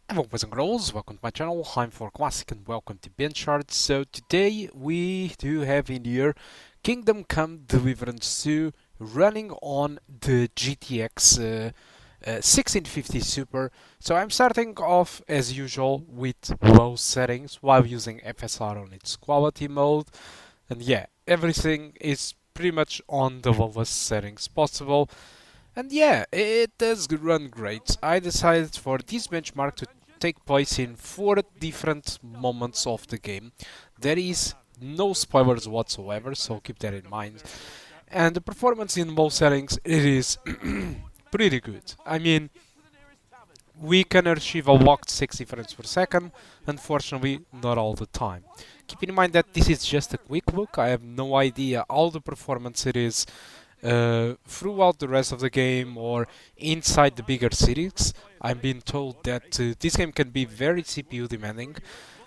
Hello boys and girls, welcome to my channel. I'm for Classic and welcome to BenchART. So today we do have in here Kingdom Come Deliverance 2 running on the GTX 1650 Super. So I'm starting off as usual with low settings while using FSR on its quality mode. And yeah, everything is pretty much on the lowest settings possible. And yeah, it does run great. I decided for this benchmark to take place in 4 different moments of the game. There is no spoilers whatsoever, so keep that in mind. And the performance in both settings, it is pretty good. I mean, we can achieve a locked 60 frames per second, unfortunately not all the time. Keep in mind that this is just a quick look, I have no idea how the performance it is throughout the rest of the game or inside the bigger cities. I'm being told that this game can be very CPU demanding,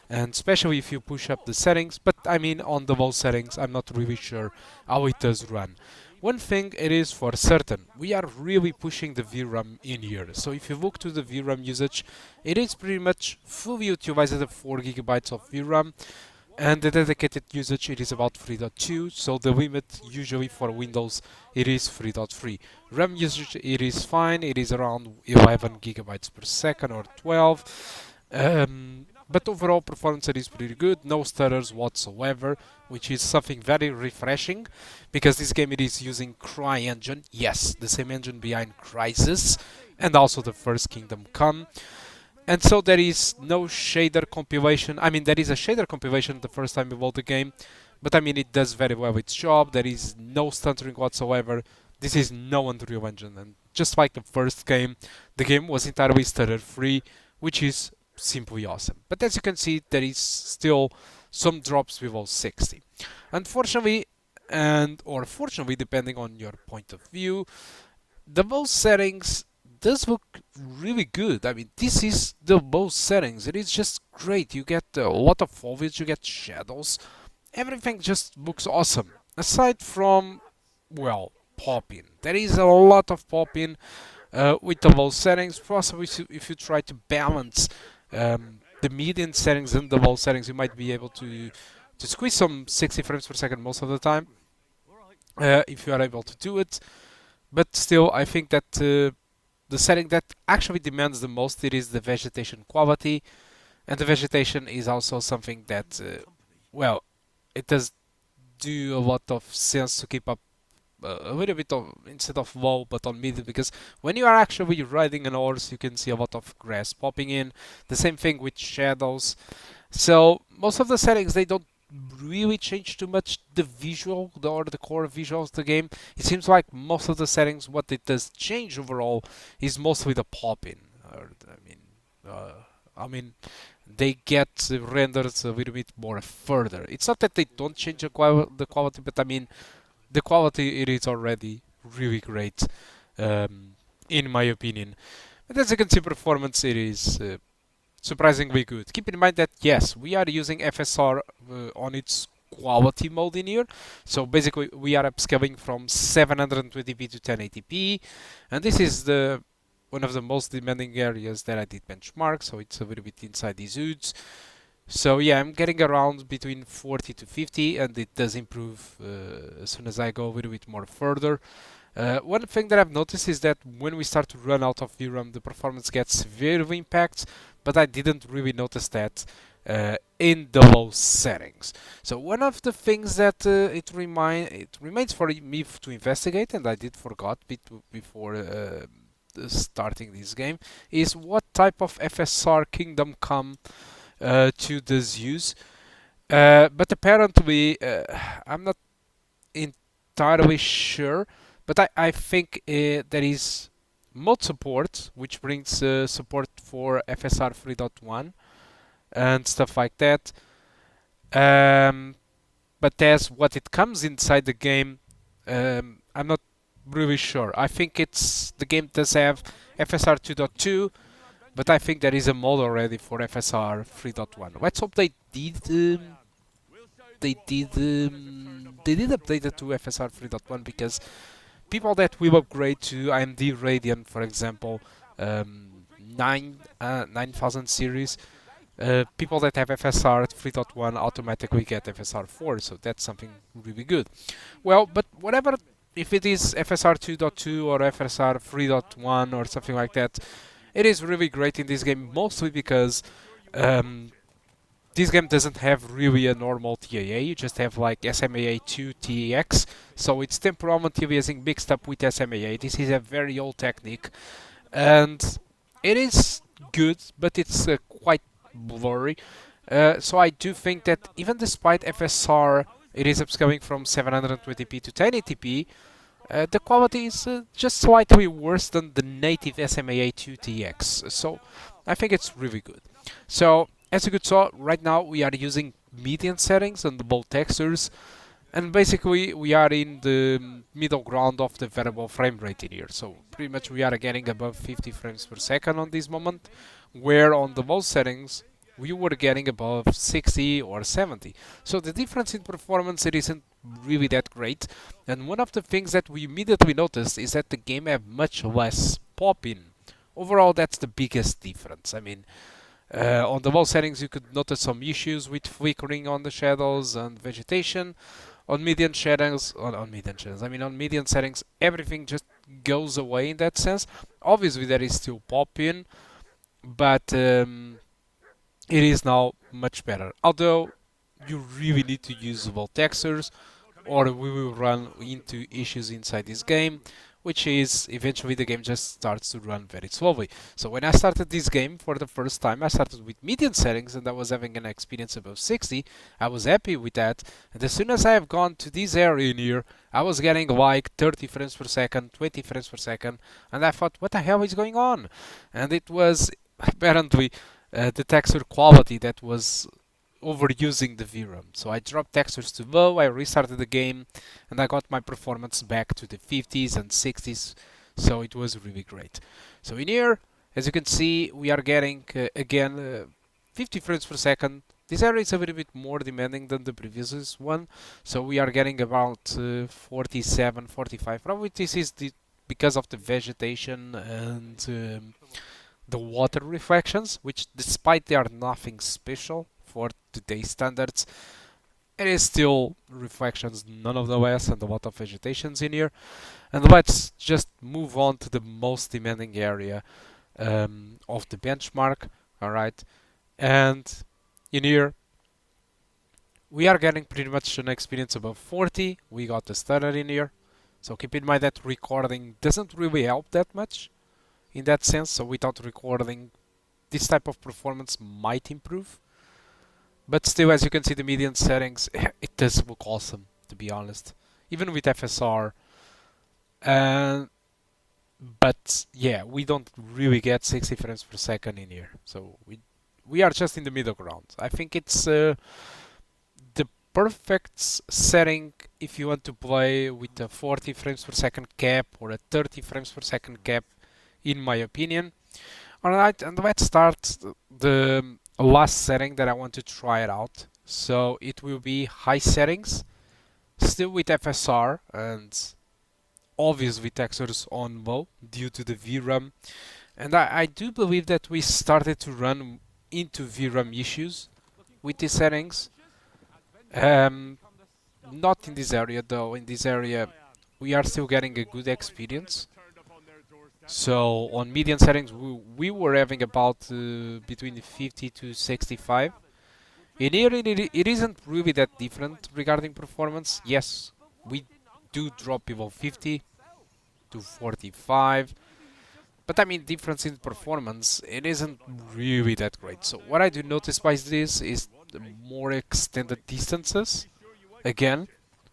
and especially if you push up the settings, but I mean on the low settings I'm not really sure how it does run. One thing it is for certain, we are really pushing the VRAM in here. So if you look to the VRAM usage, it is pretty much fully utilized at 4 gigabytes of VRAM, and the dedicated usage it is about 3.2, so the limit usually for Windows it is 3.3. RAM usage it is fine, it is around 11 gigabytes per second or 12. But overall performance it is pretty good, no stutters whatsoever, which is something very refreshing, because this game it is using CryEngine, yes, the same engine behind Crysis, and also the first Kingdom Come. And so there is no shader compilation. I mean, there is a shader compilation the first time you load the game, but I mean, it does very well its job. There is no stuttering whatsoever. This is no Unreal Engine, and just like the first game, the game was entirely stutter-free, which is simply awesome. But as you can see, there is still some drops below 60. Unfortunately, and or fortunately, depending on your point of view, the most settings does look really good. I mean, this is the most settings. It is just great. You get a lot of foliage, you get shadows. Everything just looks awesome. Aside from, well, popping. There is a lot of popping with the low settings. Possibly if you try to balance the median settings and the low settings, you might be able to squeeze some 60 frames per second most of the time. If you are able to do it. But still, I think that the setting that actually demands the most it is the vegetation quality, and the vegetation is also something that, well, it does do a lot of sense to keep up a little bit of instead of low but on medium, because when you are actually riding an horse you can see a lot of grass popping in. The same thing with shadows. So most of the settings they don't really change too much the visual or the core visuals of the game. It seems like most of the settings, what it does change overall is mostly the popping. Or, I mean, they get rendered a little bit more further. It's not that they don't change the quality, but I mean, the quality it is already really great, in my opinion. But as you can see, performance it is surprisingly good. Keep in mind that yes, we are using FSR on its quality mode in here. So basically we are upscaling from 720p to 1080p, and this is the one of the most demanding areas that I did benchmark, so it's a little bit inside these hoods. So yeah, I'm getting around between 40 to 50, and it does improve as soon as I go a little bit more further. One thing that I've noticed is that when we start to run out of VRAM, the performance gets severely impacted, but I didn't really notice that in the low settings. So one of the things that it remains for me to investigate, and I did forgot before starting this game, is what type of FSR Kingdom Come to this use. But apparently, I'm not entirely sure, but I think there is mod support, which brings support for FSR 3.1 and stuff like that. Um, but as what it comes inside the game, I'm not really sure. I think the game does have FSR 2.2, but I think there is a mod already for FSR 3.1. Let's hope they did. They did update it to FSR 3.1, because people that will upgrade to AMD Radeon, for example, 9000 series, people that have FSR 3.1 automatically get FSR 4, so that's something really good. Well, but whatever, if it is FSR 2.2 or FSR 3.1 or something like that, it is really great in this game, mostly because um, this game doesn't have really a normal TAA, you just have like SMAA 2 TX, so it's temporal multi-aliasing mixed up with SMAA. This is a very old technique, and it is good, but it's quite blurry. So I do think that even despite FSR, it is upscaling from 720p to 1080p, the quality is just slightly worse than the native SMAA 2 TX. So I think it's really good. So as you could see, right now we are using median settings and low textures, and basically we are in the middle ground of the variable frame rate in here. So pretty much we are getting above 50 frames per second on this moment, where on the low settings we were getting above 60 or 70. So the difference in performance, it isn't really that great. And one of the things that we immediately noticed is that the game have much less pop-in. Overall, that's the biggest difference. I mean, on the low settings, you could notice some issues with flickering on the shadows and vegetation. On median settings, on median settings, everything just goes away in that sense. Obviously, there is still pop-in, but it is now much better. Although you really need to use low textures, or we will run into issues inside this game, which is eventually the game just starts to run very slowly. So when I started this game for the first time, I started with median settings and I was having an experience above 60. I was happy with that, and as soon as I have gone to this area in here, I was getting like 30 frames per second, 20 frames per second, and I thought, what the hell is going on? And it was apparently the texture quality that was overusing the VRAM. So I dropped textures to low, I restarted the game, and I got my performance back to the 50s and 60s, so it was really great. So in here, as you can see, we are getting again 50 frames per second. This area is a little bit more demanding than the previous one, so we are getting about 47, 45. Probably this is because of the vegetation and the water reflections, which despite they are nothing special for today's standards, it is still reflections nonetheless, and a lot of vegetations in here. And let's just move on to the most demanding area of the benchmark. Alright, and in here we are getting pretty much an experience above 40. We got the stutter in here, so keep in mind that recording doesn't really help that much in that sense. So without recording, this type of performance might improve. But still, as you can see, the median settings, it does look awesome, to be honest. Even with FSR. But yeah, we don't really get 60 frames per second in here. So we are just in the middle ground. I think it's the perfect setting if you want to play with a 40 frames per second cap or a 30 frames per second cap, in my opinion. Alright, and let's start the last setting that I want to try it out. So it will be high settings, still with FSR, and obviously textures on low due to the VRAM. And I do believe that we started to run into VRAM issues with these settings. Not in this area though. In this area we are still getting a good experience. So on median settings we were having about between 50 to 65. In here it isn't really that different regarding performance. Yes, we do drop below 50 to 45, but I mean difference in performance, it isn't really that great. So what I do notice by this is the more extended distances. Again,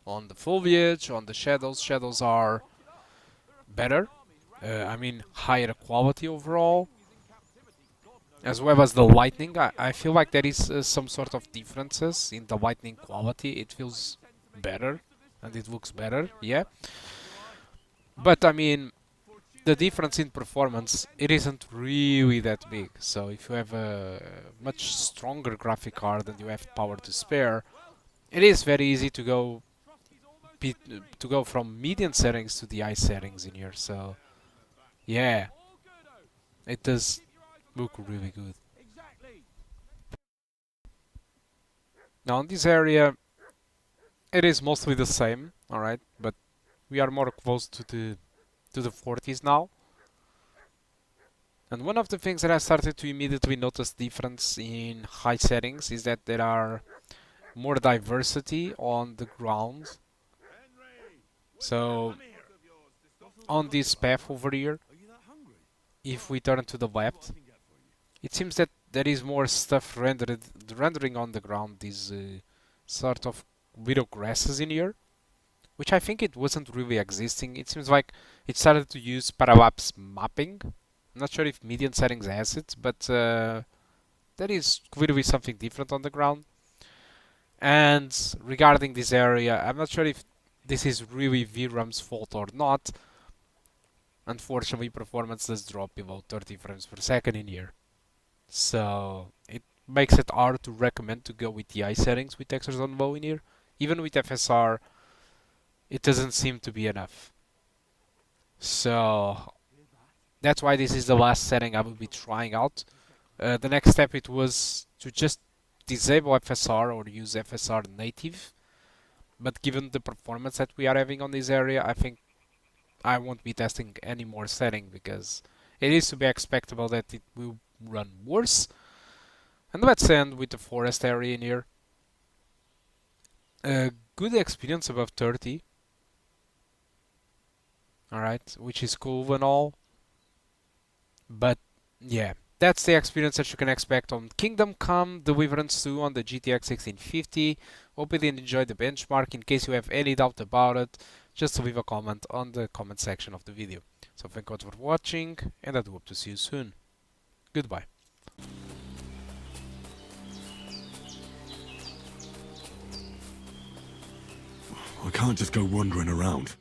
on the foliage, on the shadows are better. I mean higher quality overall, as well as the lightning. I feel like there is some sort of differences in the lightning quality. It feels better and it looks better, yeah. But I mean, the difference in performance, it isn't really that big. So if you have a much stronger graphic card and you have power to spare, it is very easy to go from median settings to the high settings in here. So yeah, it does look really good. Now in this area, it is mostly the same, alright, but we are more close to the 40s now. And one of the things that I started to immediately notice difference in high settings is that there are more diversity on the ground. So on this path over here, if we turn to the left, it seems that there is more stuff rendering on the ground, these sort of little grasses in here, which I think it wasn't really existing. It seems like it started to use parallapse mapping. I'm not sure if median settings has it, but there is clearly something different on the ground. And regarding this area, I'm not sure if this is really VRAM's fault or not. Unfortunately, performance does drop below 30 frames per second in here. So it makes it hard to recommend to go with TI settings with textures on low in here. Even with FSR, it doesn't seem to be enough. So that's why this is the last setting I will be trying out. The next step it was to just disable FSR or use FSR native. But given the performance that we are having on this area, I think I won't be testing any more setting because it is to be expectable that it will run worse. And let's end with the forest area in here. A good experience above 30. Alright, which is cool and all. But yeah, that's the experience that you can expect on Kingdom Come Deliverance 2 on the GTX 1650. Hope you did enjoy the benchmark. In case you have any doubt about it, just leave a comment on the comment section of the video. So thank you for watching, and I do hope to see you soon. Goodbye. I can't just go wandering around.